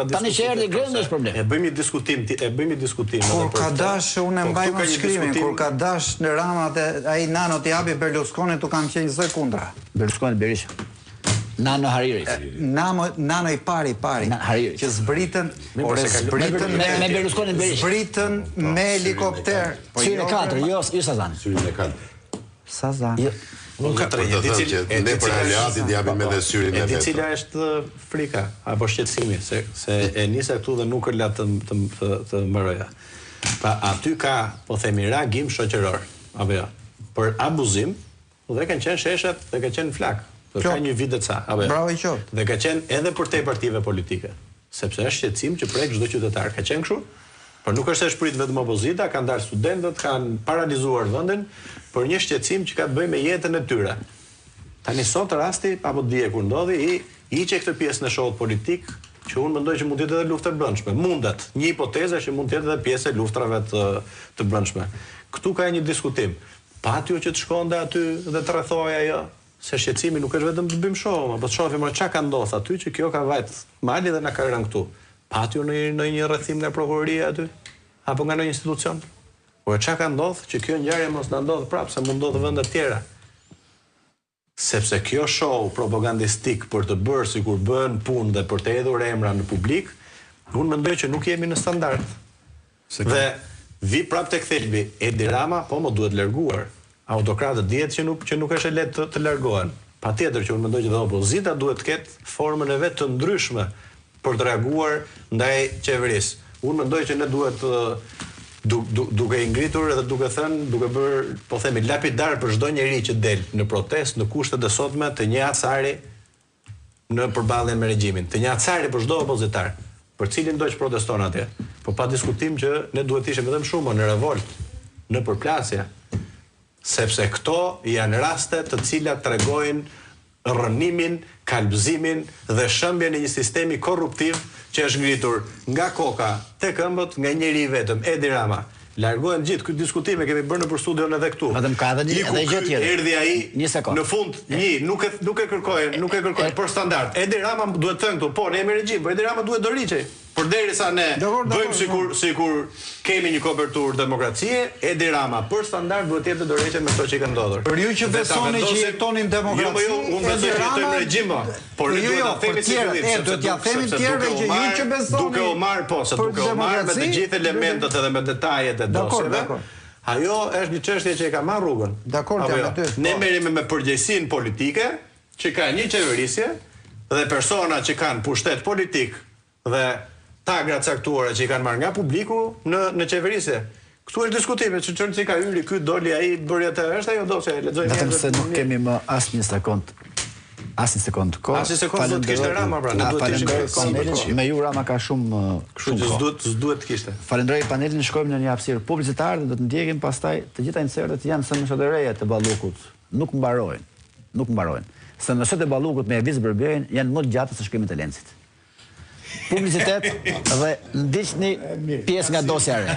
Tani që erdhi Grenda është problem. E bëjmë diskutim. Kur ka dash, unë e mbaj më shkrimin, kur ka dash në Rama dhe ai Nano t'i japi Berlusconi, tu kam qenë 20 kundra. Berlusconi Berisha. Nano Hariri. Nano i pari. Hariri. Që zbritën me Berlusconi Berisha. Zbritën me helikopter. Syrin e 4, jo Sazani. Syrin e 4. Sazani. Unë ka të që ne për aleatit japim edhe syrin e vetë. E cila është frika, apo shqetësimi, se e nisa këtu dhe nuk ërla të mërëja. Pa aty ka, po themi, reagim shoqëror, apo jo, për abuzim, dhe kanë qenë sheshet dhe ka qenë flak. Dhe ka një vit dhe ca, apo jo. Bravo i qoftë. Dhe ka qenë edhe për te partive politike, sepse është shqetësim që prek çdo qytetar. Ka qenë kështu? Por nuk është e shprit vetëm opozita, kanë dalë studentët, kanë paralizuar vendin për një shqetësim që ka të bëjë me jetën e tyre. Tani sot rasti, apo dje kur ndodhi, i që këtë pjesë në shohut politik, që unë mendoj që mund të jetë edhe luftë e brendshme. Mundet. Një hipotezë që mund të jetë edhe pjesë e luftrave të brendshme. Këtu ka një diskutim. Pati që të shkonde aty dhe të rrethoja ajo, se shqetësimi nuk është vetëm të bëjmë shoh, apo të shohim çka ka ndodhur aty që kjo ka vajt mali dhe na ka rënë këtu. Pati në një rrethim nga prokuroria aty, apo nga një institucion. Po çka ka ndodhur që kjo ngjarje mos na ndodh prapë, se mund ndodh vende të tjera. Sepse kjo show propagandistik për të bërë sikur bën punë dhe për të hedhur emra në publik, unë mendoj që nuk jemi në standard. Dhe vi prapë tek thelbi, Edi Rama po më duhet larguar. Autokratët dihet që nuk është e lehtë të largohen. Patjetër që unë mendoj që dhe opozita duhet të ketë formën e vet të ndryshme për të reaguar ndaj qeverisë. Unë mendoj që ne duhet duke i ngritur edhe duke thënë, duke bërë, po themi, lapidar për çdo njeri që del në protestë në kushtet e sotme të një acari në përballjen me regjimin, të një acari për çdo opozitar, për cilin do që proteston atje. Po pa diskutim që ne duhet të ishim vetëm shumë në revolt, në përplasje, sepse këto janë raste të cilat tregojnë rënimin, kalbëzimin dhe shëmbjen e një sistemi korruptiv që është ngritur nga koka te këmbët nga njeri i vetëm, Edi Rama. Largohen gjithë këtë diskutime kemi bërë në për studion edhe këtu. Vetëm ka edhe gjë tjetër. Erdhi ai në fund, nuk e kërkojnë për standard. Edi Rama duhet të thënë këtu, po ne jemi regjim, po Edi Rama duhet dorëhiqej. Përderisa ne bëjmë sikur kemi një kobertur demokracie, Edi Rama për standard duhet jetë dorëhequr me ato që ka ndodhur. Për ju që besoni që jetonin demokraci, unë besoj që jetojmë regjim, por ne duhet ta themi sigurisht. Do t'ja themi tjerëve që ju që besoni. Duke u marr me të gjithë elementet edhe me detajet e dosjeve. Ajo është një çështje që e ka marrë rrugën. Dakor, jam aty. Ne merremi me përgjegjësinë politike që ka një qeverisje dhe persona që kanë pushtet politik dhe tagra caktuara që i kanë marrë nga publiku në qeverisje. Këtu është diskutime, që çon si ka hyri ky doli ai bëri atë, është ajo dosja e lexojmë. Vetëm se nuk kemi më asnjë sekond. Asnjë sekond kohë. Asnjë sekond do të kishte Rama pra, ne duhet të ishim panelin. Me ju Rama ka shumë s'duhet të kishte. Falenderoj panelin, shkojmë në një hapësirë publicitare dhe do të ndjekim pastaj të gjitha insertet janë së në reja të Ballukut. Nuk mbarojnë. Se nëse të Ballukut me Eviz Berbejën janë më të gjata se shkrimet e Lencit. Publicitet dhe ndiqni pjesë nga dosja e re.